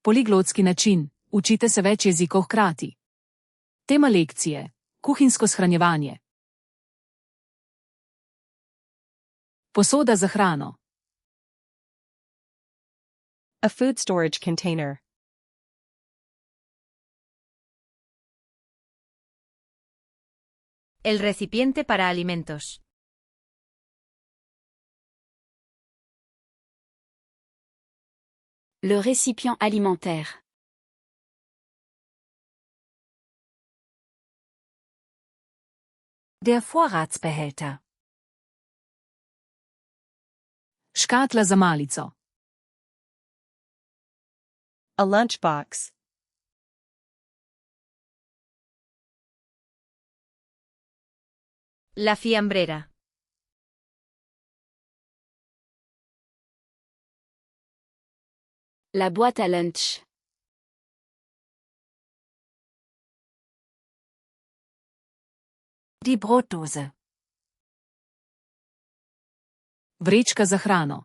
Poliglotski način, učite se več jezikov hkrati. Tema lekcije: kuhinjsko shranjevanje. Posoda za hrano. A food storage container. El recipiente para alimentos. Le récipient alimentaire. Der Vorratsbehälter. Škatla za malico. A lunchbox. La fiambrera. La boîte à lunch. Die Brotdose. Vrečka za hrano.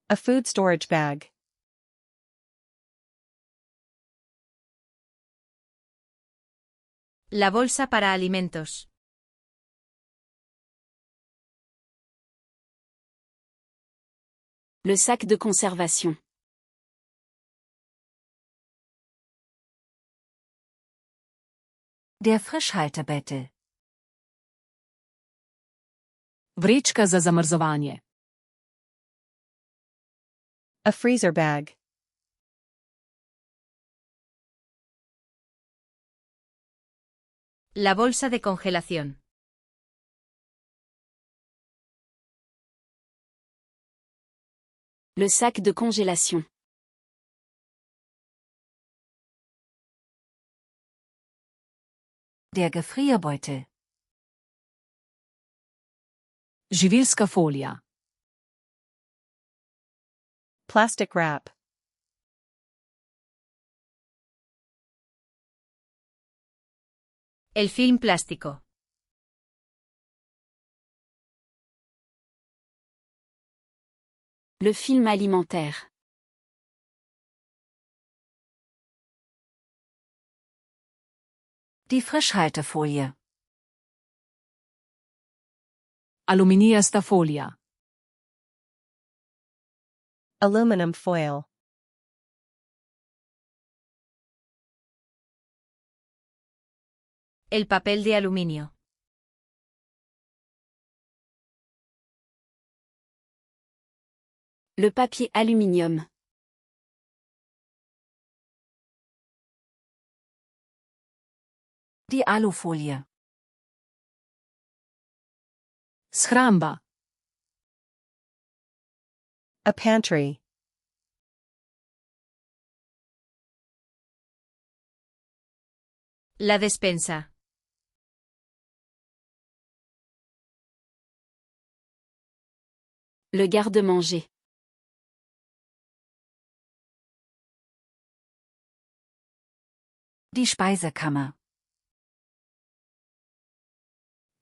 A food storage bag. La bolsa para alimentos. Le sac de conservation. Der Frischhalterbeutel. Vrečka za zamrzovanje. A freezer bag. La bolsa de congelación. Le sac de congélation. Der Gefrierbeutel. Živilska folija. Plastic wrap. El film plástico. Le film alimentaire. Die Frischhaltefolie. Aluminijasta folija. Aluminum foil. El papel de aluminio. Le papier aluminium. Die Alufolie. Shramba. A pantry. La despensa. Le garde-manger. Die Speisekammer.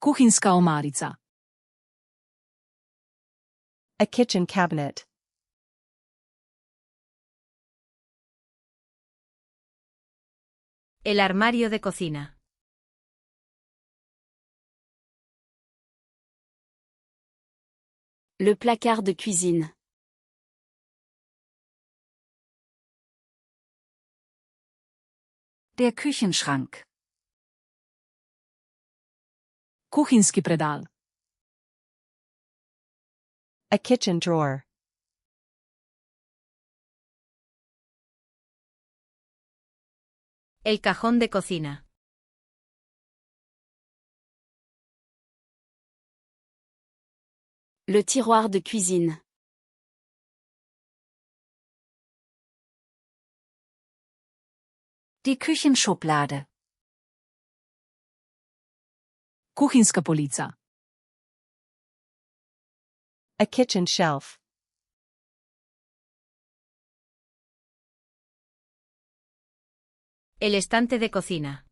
Kuhinjska omarica. A kitchen cabinet. El armario de cocina. Le placard de cuisine. Der Küchenschrank. Kuhinjski predal. A kitchen drawer. El cajón de cocina. Le tiroir de cuisine. Die Küchenschublade. Kuhinjska polica. A kitchen shelf. El estante de cocina.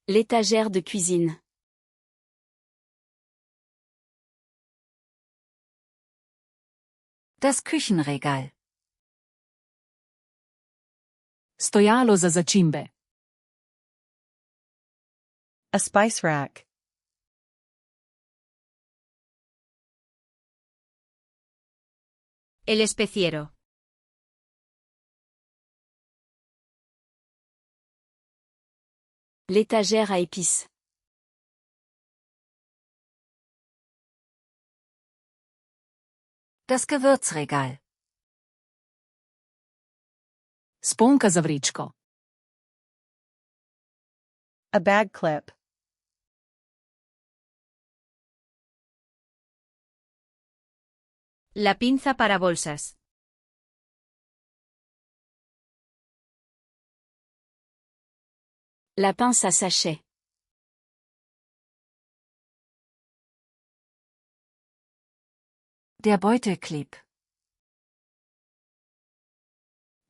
L'étagère de cuisine. Das Küchenregal. Stojalo za začimbe. A spice rack. El especiero. L'étagère à épices. Das Gewürzregal. Sponka za vrečko. A bag clip. La pinza para bolsas. La pince à sachet. Der Beutelkleb.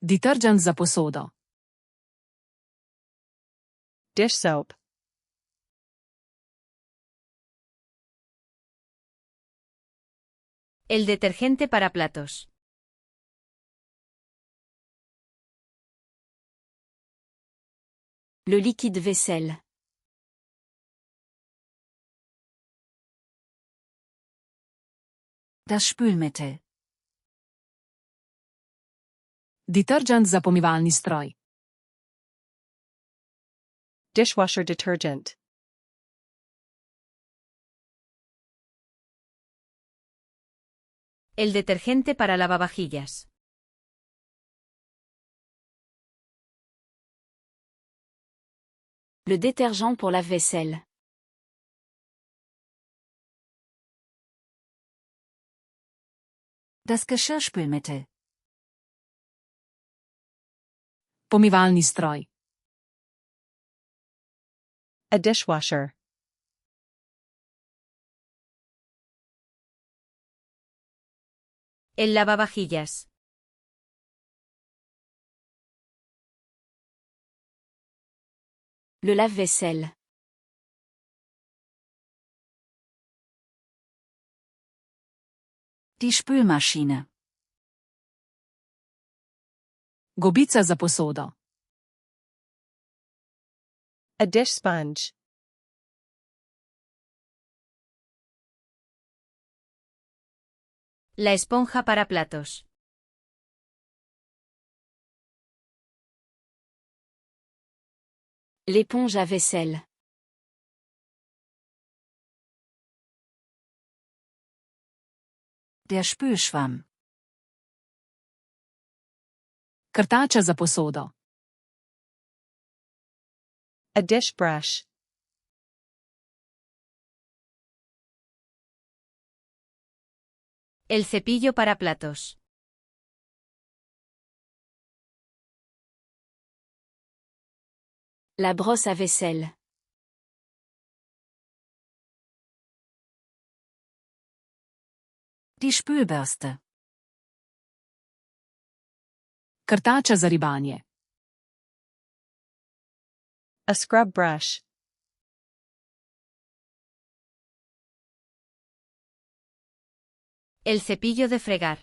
Detergent za posodo. Dish soap. El detergente para platos. Le liquide vaisselle. Das Spülmittel. Detergent za pomivalni stroj. Dishwasher detergent. El detergente para lavavajillas. Le détergent pour lave-vaisselle. Das Geschirrspülmittel. Pomivalni stroj. A dishwasher. El lavavajillas. Le lave-vaisselle. Die Spülmaschine. Gobica za posodo. A dish sponge. La esponja para platos. L'éponge à vaisselle. Der Spülschwamm. Krtača za posodo. A dish brush. El cepillo para platos. La brosse à vaisselle. Die Spülbürste. Krtača za ribanje. A scrub brush. El cepillo de fregar.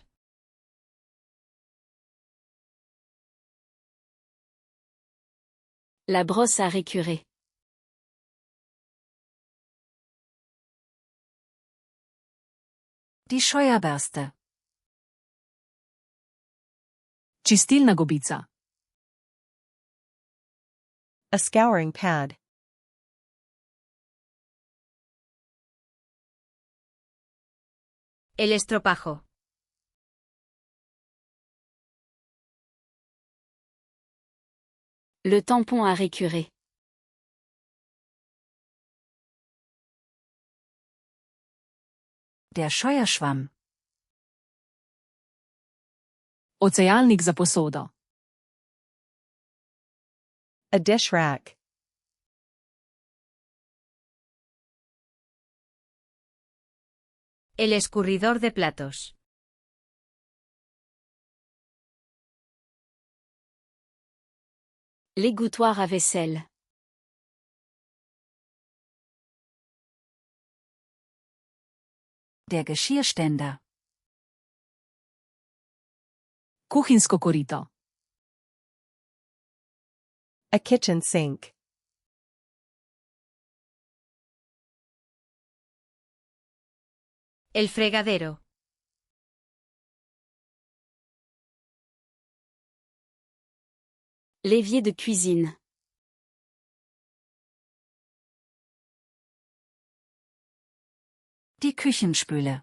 La brosse à récurer. Die Scheuerbürste. Čistilna gobica. A scouring pad. El estropajo. Le tampon à récurer. Der Scheuerschwamm. Ocejalnik za posodo. A dish rack. El escurridor de platos. L'égouttoir à vaisselle. Der Geschirrständer. Kuhinjsko korito. A kitchen sink. El fregadero. L'évier de cuisine. Die Küchenspüle.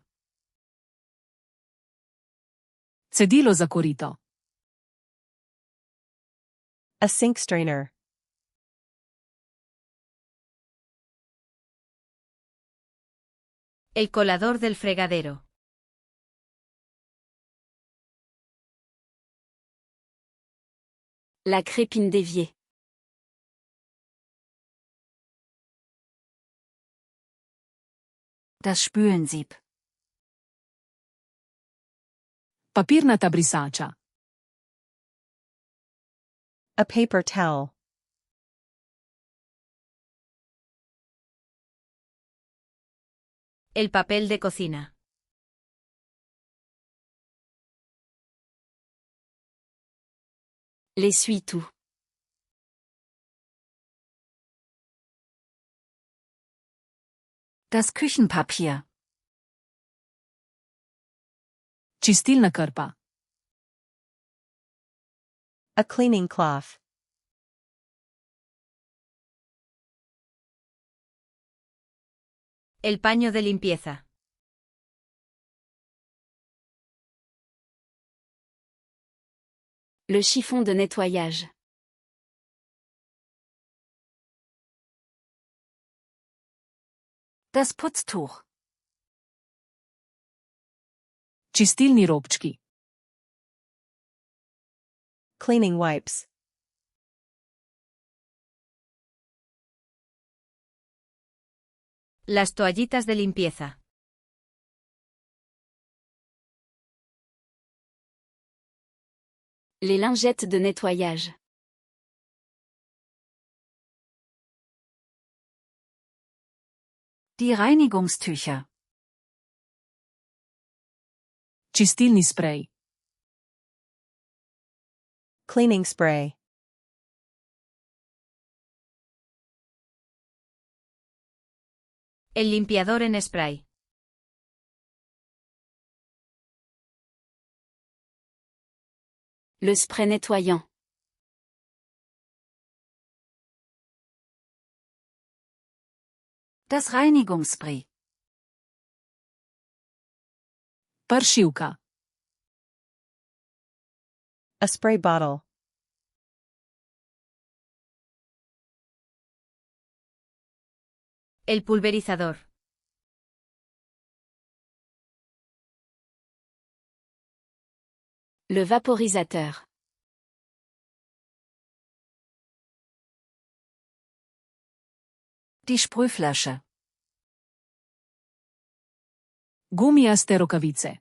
Cedilo za korito. A sink strainer. El colador del fregadero. La crépine d'évier. Das Spülensieb. Papirnata brisača. A paper towel. El papel de cocina. L'essuie-tout. Das Küchenpapier. Čistilna krpa. A cleaning cloth. El paño de limpieza. Le chiffon de nettoyage. Das Putztuch. Čistilni robčki. Cleaning wipes. Las toallitas de limpieza. Les lingettes de nettoyage. Die Reinigungstücher. Čistilni sprej. Cleaning spray. El limpiador en spray. Le spray nettoyant. Das Reinigungsspray. Pršilka. A spray bottle. El pulverizador. Le vaporisateur. Die Sprühflasche. Gumijaste rokavice.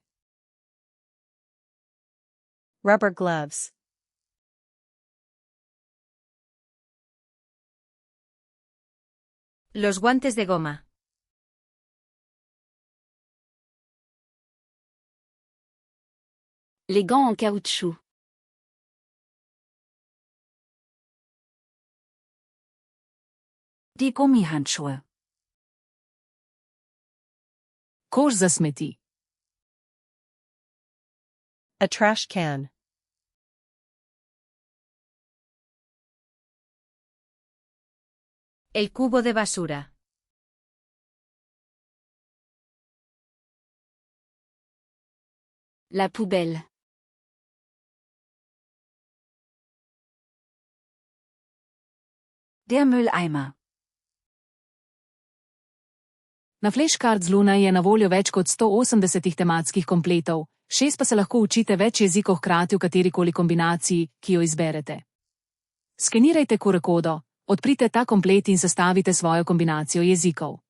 Rubber gloves. Los guantes de goma. Les gants en caoutchouc. Die Gummihandschuhe. Koš za smeti. A trash can. El cubo de basura. La poubelle. Der Mülleimer. Na Flashcards Luna je na voljo več kot 180 tematskih kompletov, 6 pa se lahko učite več jezikov hkrati v katerikoli kombinaciji, ki jo izberete. Skenirajte QR kodo, odprite ta komplet in sestavite svojo kombinacijo jezikov.